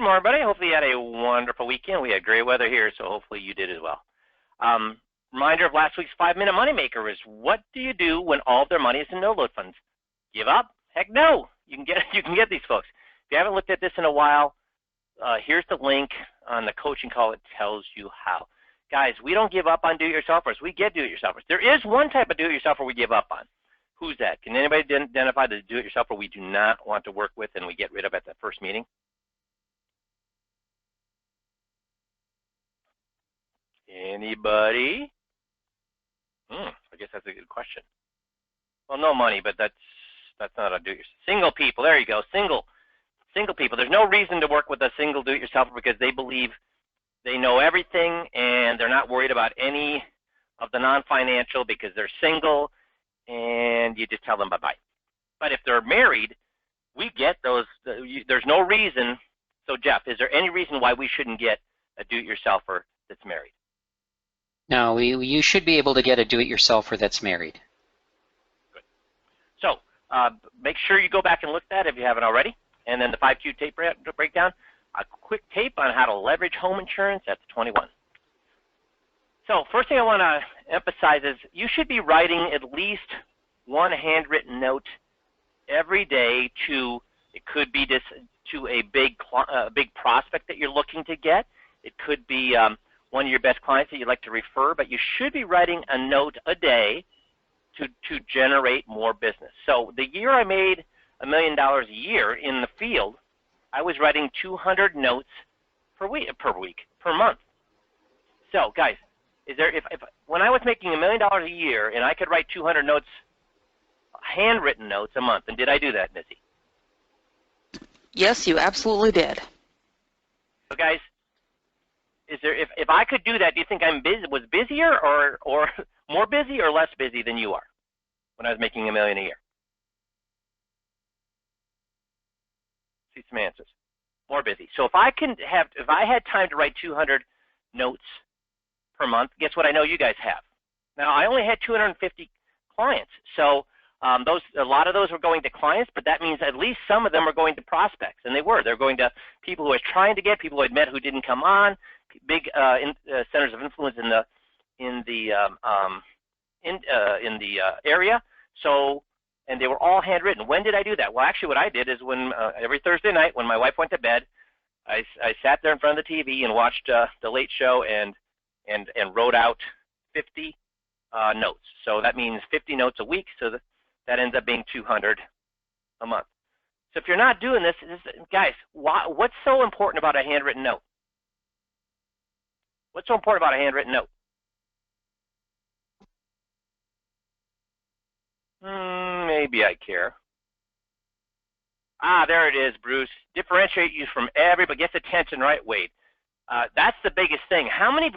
Good morning, everybody. Hopefully you had a wonderful weekend. We had great weather here, so hopefully you did as well. Reminder of last week's 5-minute moneymaker is what do you do when all of their money is in no-load funds? Give up? Heck no. You can get these folks. If you haven't looked at this in a while, here's the link on the coaching call. It tells you how. Guys, we don't give up on do-it-yourselfers. We get do-it-yourselfers. There is one type of do-it-yourselfer we give up on. Who's that? Can anybody identify the do-it-yourselfer we do not want to work with and we get rid of at the first meeting? Anybody? I guess that's a good question. Well, no money, but that's not a do-it-yourself. Single people. There you go. Single people. There's no reason to work with a single do-it-yourselfer because they believe they know everything and they're not worried about any of the non-financial because they're single, and you just tell them bye-bye. But if they're married, we get those. There's no reason. So, Jeff, is there any reason why we shouldn't get a do-it-yourselfer that's married? No, you should be able to get a do-it-yourselfer that's married. Good. So make sure you go back and look at that if you haven't already. And then the 5Q tape breakdown, a quick tape on how to leverage home insurance, that's 21. So first thing I want to emphasize is you should be writing at least one handwritten note every day to, it could be this, to a big prospect that you're looking to get. It could be one of your best clients that you'd like to refer, but you should be writing a note a day to generate more business. So the year I made $1 million a year in the field, I was writing 200 notes per month. So guys, is there, if when I was making $1 million a year and I could write 200 notes, handwritten notes a month, and did I do that, Missy? Yes, you absolutely did. So guys, is there, if I could do that, do you think was busier or more busy or less busy than you are when I was making $1 million a year? See some answers. More busy. So if I had time to write 200 notes per month, guess what I know you guys have? Now I only had 250 clients, so a lot of those were going to clients, but that means at least some of them are going to prospects, and they're going to people who I was trying to get, people who I'd met who didn't come on, big centers of influence in the area. So, and they were all handwritten. When did I do that? Well, actually, what I did is when every Thursday night when my wife went to bed, I sat there in front of the TV and watched the Late Show and wrote out 50 notes. So that means 50 notes a week. So that ends up being 200 a month. So if you're not doing this, guys, what's so important about a handwritten note? What's so important about a handwritten note? Maybe I care. There it is, Bruce. Differentiate you from everybody. Gets attention, right, Wade? That's the biggest thing. How many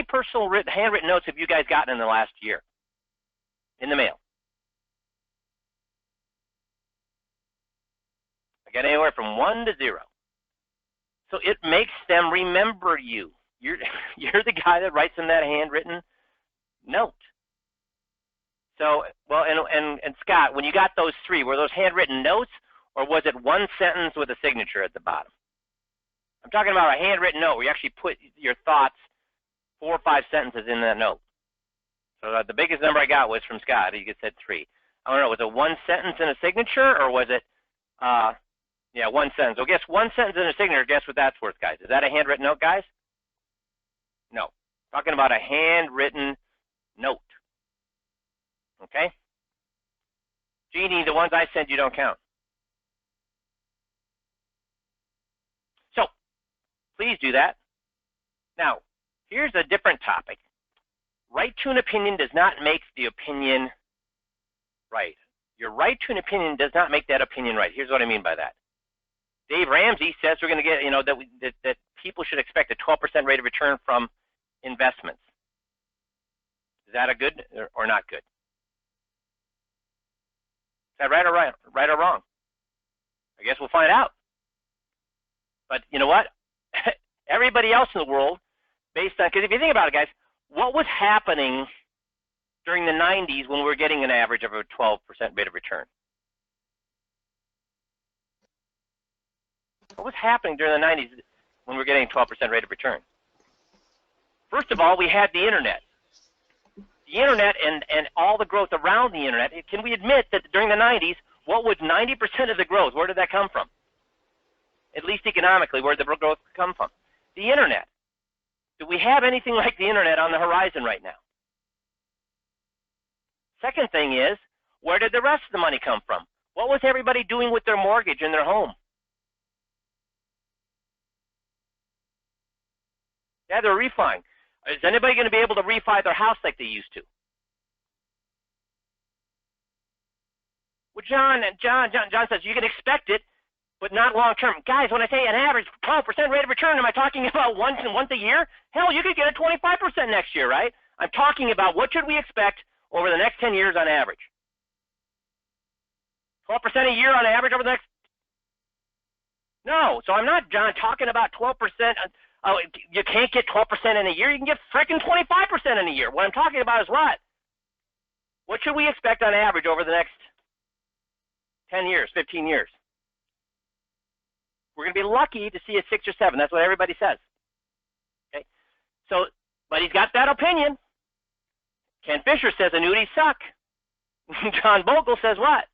personal handwritten notes have you guys gotten in the last year in the mail? I got anywhere from 1 to 0. So it makes them remember you. You're the guy that writes them that handwritten note. So, well, and Scott, when you got those 3, were those handwritten notes, or was it one sentence with a signature at the bottom? I'm talking about a handwritten note where you actually put your thoughts, 4 or 5 sentences in that note. So the biggest number I got was from Scott. He said 3. I don't know, was it one sentence and a signature, or was it, yeah, one sentence. So guess one sentence and a signature, guess what that's worth, guys? Is that a handwritten note, guys? No. Talking about a handwritten note. Okay? Jeannie, the ones I sent you don't count. So, please do that. Now, here's a different topic. Right to an opinion does not make the opinion right. Your right to an opinion does not make that opinion right. Here's what I mean by that. Dave Ramsey says we're going to get, that people should expect a 12% rate of return from investments. Is that a good or not good? Is that right or wrong? I guess we'll find out. But you know what? Everybody else in the world, based on, because if you think about it, guys, what was happening during the 90s when we were getting an average of a 12% rate of return? What was happening during the 90s when we were getting 12% rate of return? First of all, we had the internet. The internet and all the growth around the internet. Can we admit that during the 90s, what was 90% of the growth? Where did that come from? At least economically, where did the growth come from? The internet. Do we have anything like the internet on the horizon right now? Second thing is, where did the rest of the money come from? What was everybody doing with their mortgage and their home? Yeah, they're refining. Is anybody going to be able to refi their house like they used to? Well, John says you can expect it, but not long term. Guys, when I say an average 12% rate of return, am I talking about once a year? Hell, you could get a 25% next year, right? I'm talking about what should we expect over the next 10 years on average. 12% a year on average over the next... No, so I'm not, John, talking about 12%. Oh, you can't get 12% in a year. You can get frickin' 25% in a year. What I'm talking about is what? What should we expect on average over the next 10 years, 15 years? We're going to be lucky to see a 6 or 7. That's what everybody says. Okay. So, but he's got that opinion. Ken Fisher says annuities suck. John Bogle says what?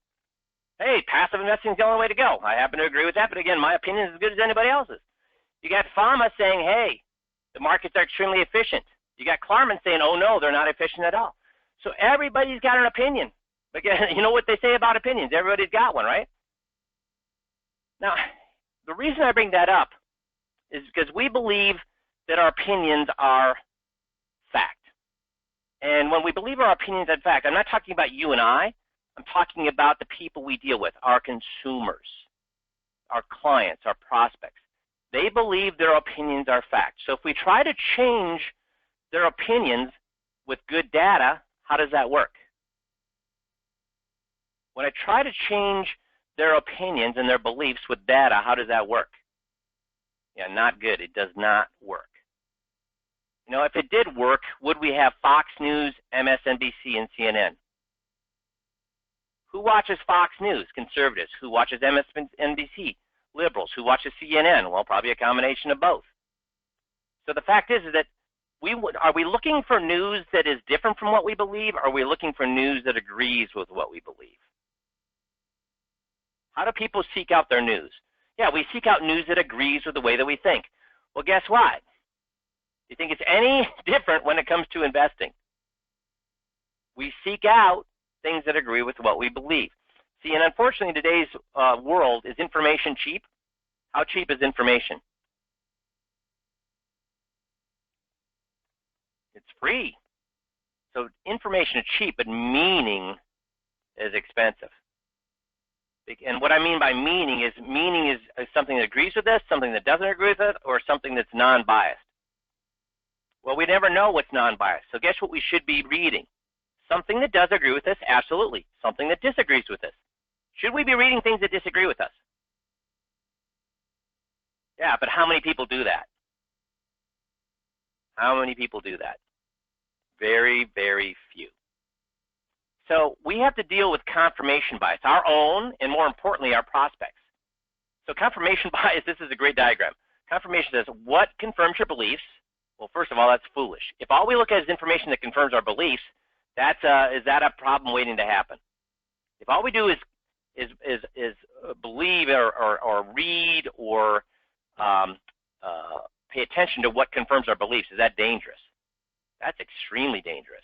Hey, passive investing is the only way to go. I happen to agree with that, but again, my opinion is as good as anybody else's. You got Fama saying, hey, the markets are extremely efficient. You got Klarman saying, oh no, they're not efficient at all. So everybody's got an opinion. Again, you know what they say about opinions. Everybody's got one, right? Now, the reason I bring that up is because we believe that our opinions are fact. And when we believe our opinions are fact, I'm not talking about you and I'm talking about the people we deal with, our consumers, our clients, our prospects. They believe their opinions are fact. So if we try to change their opinions with good data, how does that work? When I try to change their opinions and their beliefs with data, how does that work? Yeah, not good. It does not work. You know, if it did work, would we have Fox News, MSNBC, and CNN? Who watches Fox News? Conservatives. Who watches MSNBC? Liberals. Who watches CNN? Well, probably a combination of both. So the fact is that are we looking for news that is different from what we believe, or are we looking for news that agrees with what we believe? How do people seek out their news? Yeah, we seek out news that agrees with the way that we think. Well, guess what? Do you think it's any different when it comes to investing? We seek out things that agree with what we believe. See, and unfortunately in today's world, is information cheap? How cheap is information? It's free. So information is cheap, but meaning is expensive. And what I mean by meaning is something that agrees with us, something that doesn't agree with us, or something that's non-biased. Well, we never know what's non-biased. So guess what we should be reading? Something that does agree with us, absolutely. Something that disagrees with us. Should we be reading things that disagree with us? Yeah, but how many people do that? How many people do that? Very, very few. So we have to deal with confirmation bias, our own, and more importantly, our prospects. So confirmation bias, this is a great diagram. Confirmation says, what confirms your beliefs? Well, first of all, that's foolish. If all we look at is information that confirms our beliefs, is that a problem waiting to happen? If all we do is believe or read or pay attention to what confirms our beliefs, is that dangerous? That's extremely dangerous.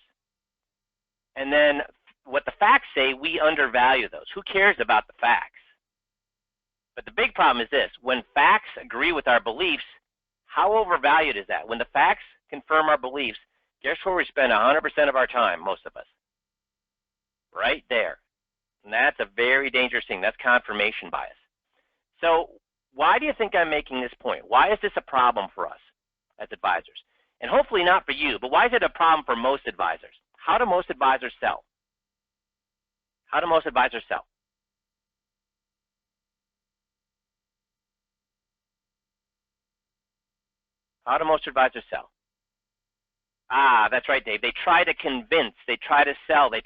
And then what the facts say, we undervalue those. Who cares about the facts? But the big problem is this. When facts agree with our beliefs, how overvalued is that? When the facts confirm our beliefs, guess where we spend 100% of our time, most of us? Right there. And that's a very dangerous thing. That's confirmation bias. So why do you think I'm making this point? Why is this a problem for us as advisors? And hopefully not for you, but why is it a problem for most advisors? How do most advisors sell? How do most advisors sell? How do most advisors sell? Ah, that's right, Dave. They try to convince. They try to sell. They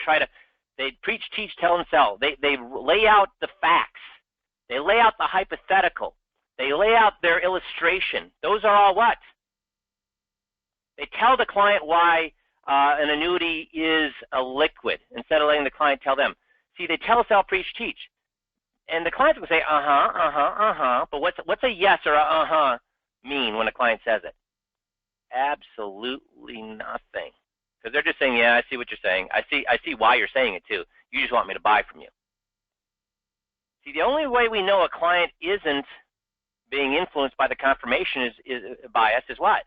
preach, teach, tell, and sell. They lay out the facts. They lay out the hypothetical. They lay out their illustration. Those are all what? They tell the client why an annuity is a liquid instead of letting the client tell them. See, they tell, sell, preach, teach. And the clients will say, but what's a yes or a mean when a client says it? Absolutely nothing. Because they're just saying, yeah, I see what you're saying. I see why you're saying it too. You just want me to buy from you. See, the only way we know a client isn't being influenced by the confirmation bias is what?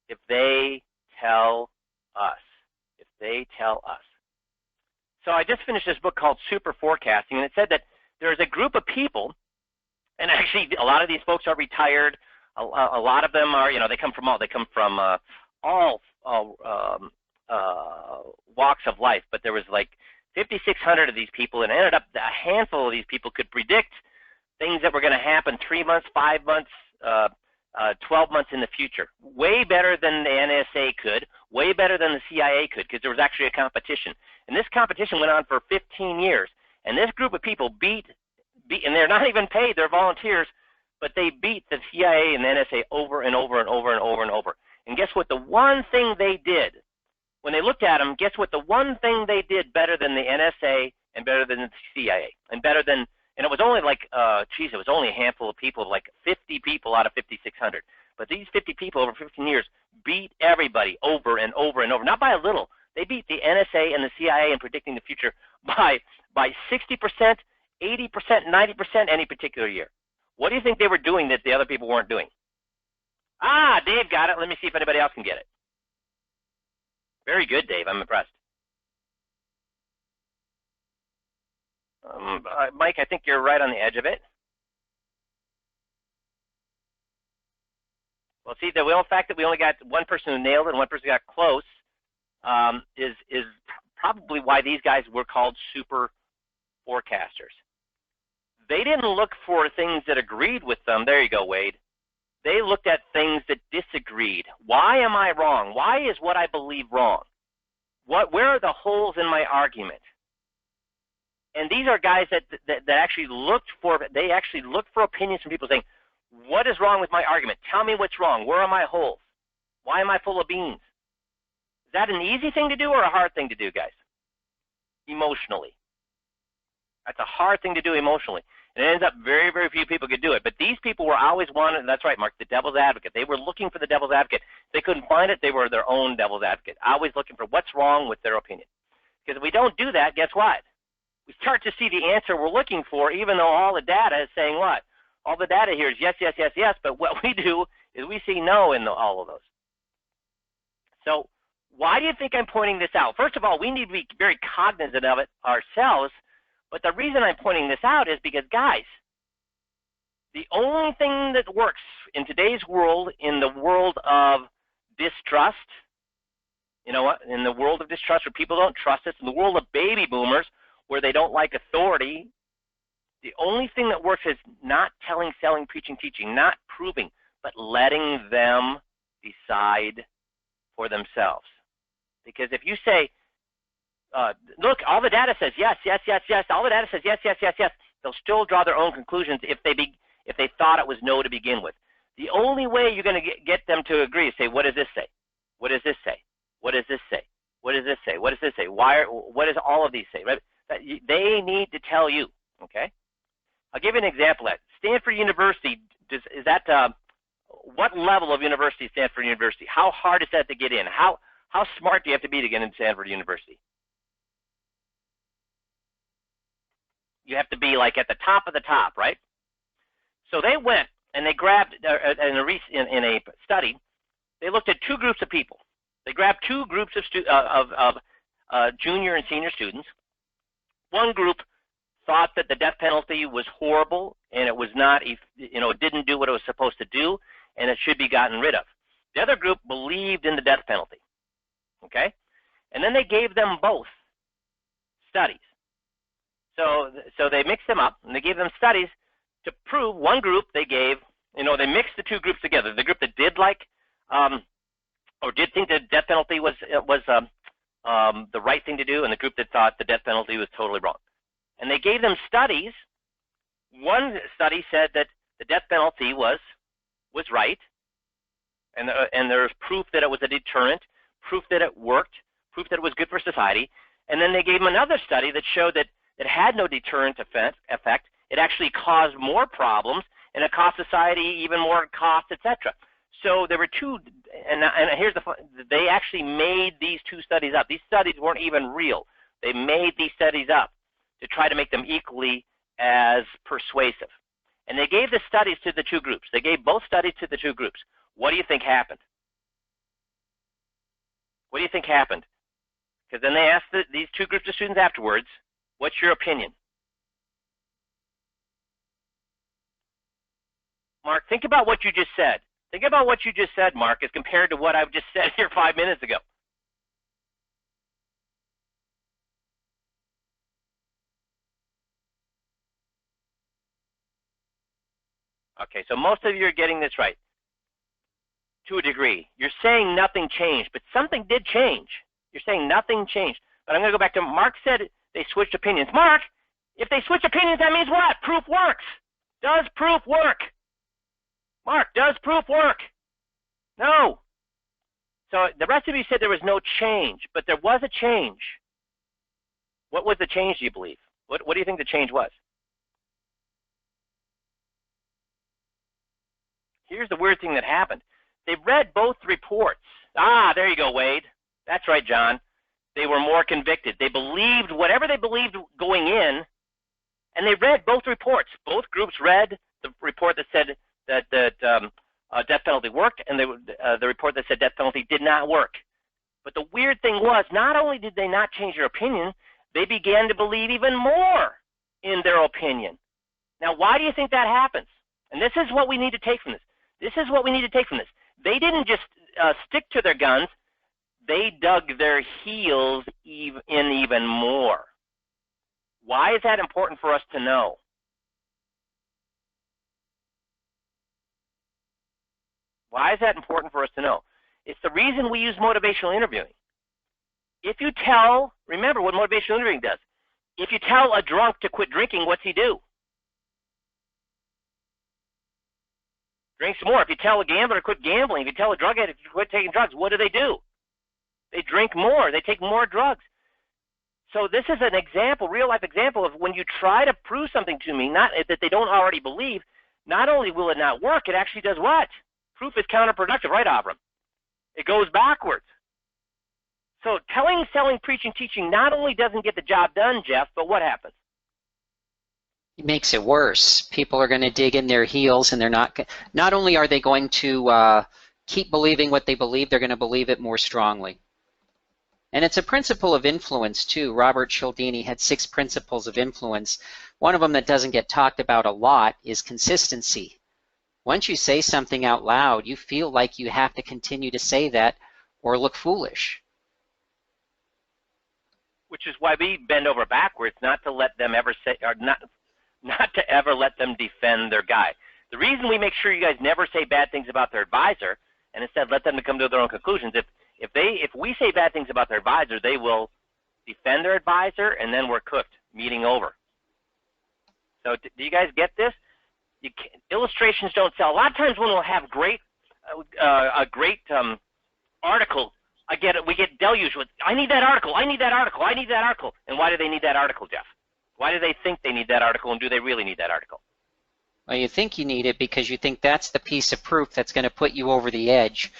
If they tell us. If they tell us. So I just finished this book called Super Forecasting, and it said that there's a group of people, and actually a lot of these folks are retired. A lot of them are, they come from all walks of life, but there was like 5,600 of these people, and it ended up a handful of these people could predict things that were going to happen 3 months, 5 months, 12 months in the future. Way better than the NSA could, way better than the CIA could, because there was actually a competition. And this competition went on for 15 years. And this group of people beat, and they're not even paid, they're volunteers, but they beat the CIA and the NSA over and over and over and over and over. And guess what? The one thing they did, when they looked at them, guess what? The one thing they did better than the NSA and better than the CIA and better than, and it was only like, it was only a handful of people, like 50 people out of 5,600. But these 50 people over 15 years beat everybody over and over and over, not by a little. They beat the NSA and the CIA in predicting the future by 60%, 80%, 90% any particular year. What do you think they were doing that the other people weren't doing? Ah, Dave got it. Let me see if anybody else can get it. Very good, Dave. I'm impressed. Mike, I think you're right on the edge of it. Well, see, the fact that we only got one person who nailed it and one person who got close is probably why these guys were called super forecasters. They didn't look for things that agreed with them. There you go, Wade. They looked at things that disagreed. Why am I wrong? Why is what I believe wrong? Where are the holes in my argument? And these are guys that actually looked for opinions from people saying, what is wrong with my argument? Tell me what's wrong. Where are my holes? Why am I full of beans? Is that an easy thing to do or a hard thing to do, guys? Emotionally. That's a hard thing to do emotionally. And it ends up very, very few people could do it. But these people were always wanted, and that's right, Mark, the devil's advocate. They were looking for the devil's advocate. If they couldn't find it, they were their own devil's advocate, always looking for what's wrong with their opinion. Because if we don't do that, guess what? We start to see the answer we're looking for, even though all the data is saying what? All the data here is yes, yes, yes, yes, but what we do is we see no in all of those. So why do you think I'm pointing this out? First of all, we need to be very cognizant of it ourselves, but the reason I'm pointing this out is because, guys, the only thing that works in today's world, in the world of distrust, you know what, in the world of distrust where people don't trust us, in the world of baby boomers where they don't like authority, the only thing that works is not telling, selling, preaching, teaching, not proving, but letting them decide for themselves. Because if you say, look, all the data says yes, yes, yes, yes, all the data says yes, yes, yes, yes, they'll still draw their own conclusions if they thought it was no to begin with. The only way you're going to get them to agree is say, what does this say? What does this say? What does this say? What does this say? What does this say? What does all of these say? Right? They need to tell you, okay? I'll give you an example of that. Stanford University, what level of university is Stanford University? How hard is that to get in? How smart do you have to be to get into Stanford University? You have to be like at the top of the top, right? So they went and they grabbed, in a study, they looked at two groups of people. They grabbed two groups of junior and senior students. One group thought that the death penalty was horrible and it was not, it didn't do what it was supposed to do and it should be gotten rid of. The other group believed in the death penalty, okay? And then they gave them both studies. So they mixed them up and they gave them studies to prove. One group they gave, they mixed the two groups together. The group that did like, or did think the death penalty was the right thing to do, and the group that thought the death penalty was totally wrong. And they gave them studies. One study said that the death penalty was right, and there's proof that it was a deterrent, proof that it worked, proof that it was good for society. And then they gave them another study that showed that it had no deterrent effect. It actually caused more problems, and it cost society even more costs, etc. So there were two, and here's the fun, they actually made these two studies up. These studies weren't even real. They made these studies up to try to make them equally as persuasive. And they gave the studies to the two groups. They gave both studies to the two groups. What do you think happened? What do you think happened? Because then they asked these two groups of students afterwards, what's your opinion? Mark, think about what you just said. Think about what you just said, Mark, as compared to what I've just said here 5 minutes ago. Okay, so most of you are getting this right to a degree. You're saying nothing changed, but something did change. You're saying nothing changed. But I'm going to go back to Mark said they switched opinions. Mark, if they switch opinions, that means what? Proof works. Does proof work? Mark, does proof work? No. So the rest of you said there was no change, but there was a change. What was the change, do you believe? What do you think the change was? Here's the weird thing that happened. They read both reports. Ah, there you go, Wade. That's right, John. They were more convicted. They believed whatever they believed going in, and they read both reports. Both groups read the report that said that death penalty worked, and the report that said death penalty did not work. But the weird thing was, not only did they not change their opinion, they began to believe even more in their opinion. Now, why do you think that happens? And this is what we need to take from this. This is what we need to take from this. They didn't just stick to their guns. They dug their heels in even more. Why is that important for us to know? Why is that important for us to know? It's the reason we use motivational interviewing. If you tell, remember what motivational interviewing does. If you tell a drunk to quit drinking, what's he do? Drinks more. If you tell a gambler to quit gambling, if you tell a drug addict to quit taking drugs, what do? They drink more. They take more drugs. So this is an example, real-life example of when you try to prove something to me, not that they don't already believe, not only will it not work, it actually does what? Proof is counterproductive, right, Avram? It goes backwards. So telling, selling, preaching, teaching not only doesn't get the job done, Jeff, but what happens? It makes it worse. People are going to dig in their heels, and they're not only are they going to keep believing what they believe, they're going to believe it more strongly. And it's a principle of influence, too. Robert Cialdini had 6 principles of influence. One of them that doesn't get talked about a lot is consistency. Once you say something out loud, you feel like you have to continue to say that or look foolish. Which is why we bend over backwards, not to let them ever say, or not to ever let them defend their guy. The reason we make sure you guys never say bad things about their advisor, and instead let them come to their own conclusions, if we say bad things about their advisor, they will defend their advisor, and then we're cooked. Meeting over. So do you guys get this? Illustrations don't sell. A lot of times when we'll have a great article, we get deluged with, I need that article, I need that article, I need that article. And why do they need that article, Jeff? Why do they think they need that article, and do they really need that article? Well, you think you need it because you think that's the piece of proof that's going to put you over the edge.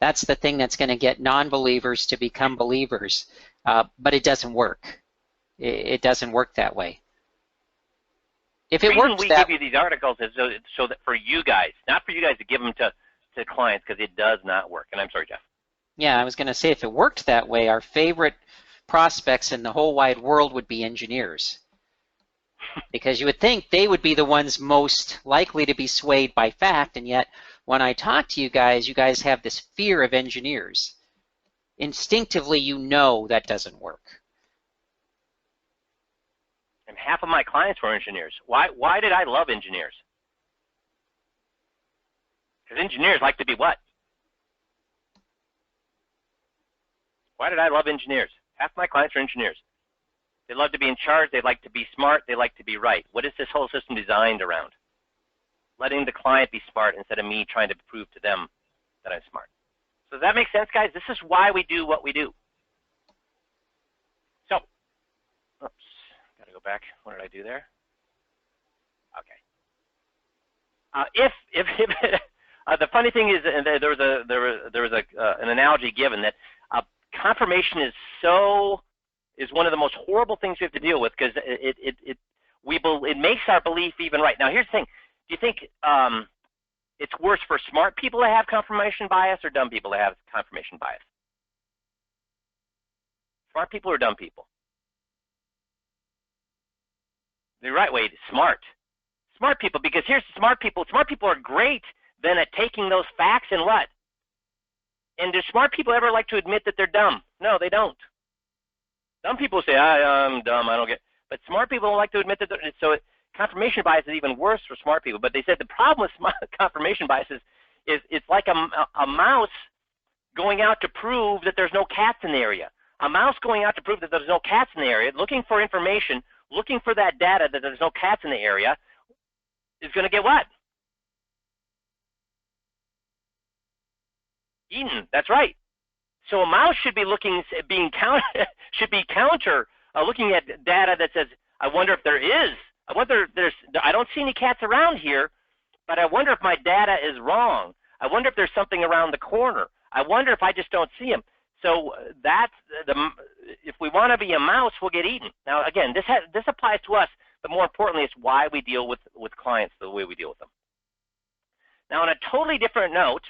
That's the thing that's going to get non-believers to become believers. But it doesn't work. It doesn't work that way. If it works, we give you these articles is so that for you guys, not for you guys to give them to clients, because it does not work. And I'm sorry, Jeff. Yeah, I was going to say, if it worked that way, our favorite prospects in the whole wide world would be engineers. Because you would think they would be the ones most likely to be swayed by fact, and yet when I talk to you guys have this fear of engineers. Instinctively, you know that doesn't work. And half of my clients were engineers. Why did I love engineers? Because engineers like to be what? Why did I love engineers? Half my clients are engineers. They love to be in charge. They like to be smart. They like to be right. What is this whole system designed around? letting the client be smart instead of me trying to prove to them that I'm smart. So does that make sense, guys? This is why we do what we do. So, oops, got to go back. What did I do there? Okay. The funny thing is, there was an analogy given that confirmation is one of the most horrible things we have to deal with, because it makes our belief even right. Now, here's the thing: do you think it's worse for smart people to have confirmation bias or dumb people to have confirmation bias? Smart people or dumb people? You're right, Wade. Smart people, because here's smart people. Smart people are great then at taking those facts and what? And do smart people ever like to admit that they're dumb? No, they don't. Dumb people say, I'm dumb, I don't get. But smart people don't like to admit that. So confirmation bias is even worse for smart people. But they said the problem with confirmation bias is it's like a mouse going out to prove that there's no cats in the area. A mouse going out to prove that there's no cats in the area, looking for information, looking for that data that there's no cats in the area, is going to get what? Eaten. That's right. So a mouse should be looking at data that says, I wonder if there is. I don't see any cats around here, but I wonder if my data is wrong. I wonder if there's something around the corner. I wonder if I just don't see them. So if we want to be a mouse, we'll get eaten. Now, again, this applies to us, but more importantly, it's why we deal with clients the way we deal with them. Now, on a totally different note,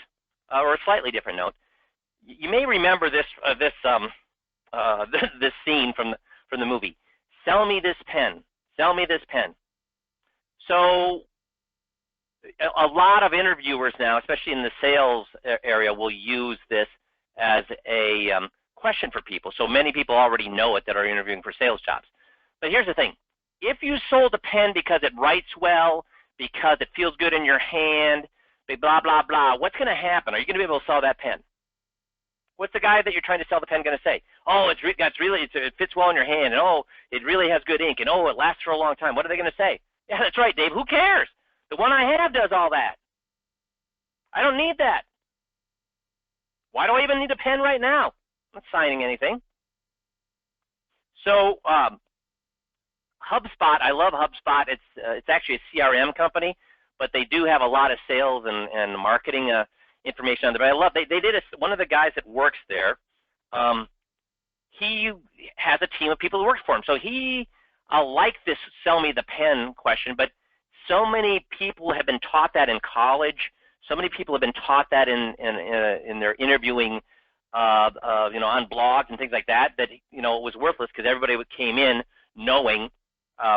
or a slightly different note, you may remember this scene from the movie. Sell me this pen. Sell me this pen. So a lot of interviewers now, especially in the sales area, will use this as a question for people. So many people already know it that are interviewing for sales jobs. But here's the thing. If you sold a pen because it writes well, because it feels good in your hand, blah, blah, blah, what's going to happen? Are you going to be able to sell that pen? What's the guy that you're trying to sell the pen going to say? Oh, it fits well in your hand, and oh, it really has good ink, and oh, it lasts for a long time. What are they going to say? Yeah, that's right, Dave. Who cares? The one I have does all that. I don't need that. Why do I even need a pen right now? I'm not signing anything. So HubSpot, I love HubSpot. It's actually a CRM company, but they do have a lot of sales and marketing information on there. But I love they did one of the guys that works there. He has a team of people who work for him. So he like this "sell me the pen" question, but so many people have been taught that in college. So many people have been taught that in their interviewing, on blogs and things like that. That it was worthless because everybody came in knowing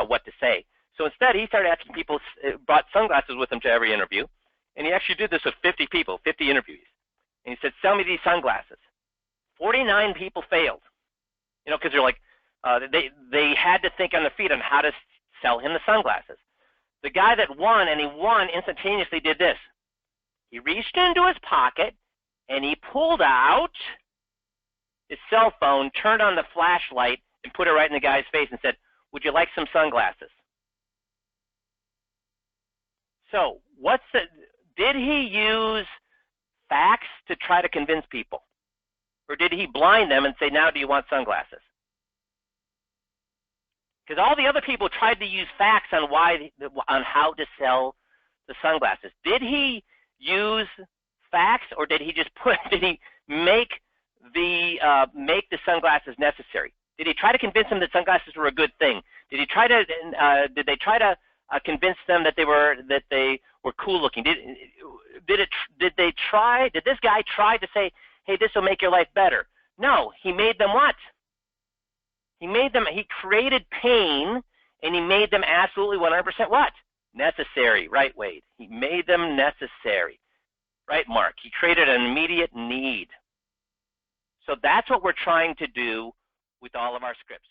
what to say. So instead, he started asking people, brought sunglasses with him to every interview, and he actually did this with 50 people, 50 interviewees. And he said, "Sell me these sunglasses." 49 people failed, because they're like, they had to think on their feet on how to sell him the sunglasses. The guy that won, and he won instantaneously, did this. He reached into his pocket, and he pulled out his cell phone, turned on the flashlight, and put it right in the guy's face and said, "Would you like some sunglasses?" So, did he use facts to try to convince people? Or did he blind them and say, "Now do you want sunglasses?" Because all the other people tried to use facts on how to sell the sunglasses. Did he use facts, or did he just make the sunglasses necessary? Did he try to convince them that sunglasses were a good thing? Did they try to convince them that they were cool looking? Did this guy try to say, "Hey, this will make your life better"? No, he made them what? He created pain, and he made them absolutely 100% what? Necessary, right, Wade? He made them necessary, right, Mark? He created an immediate need. So that's what we're trying to do with all of our scripts.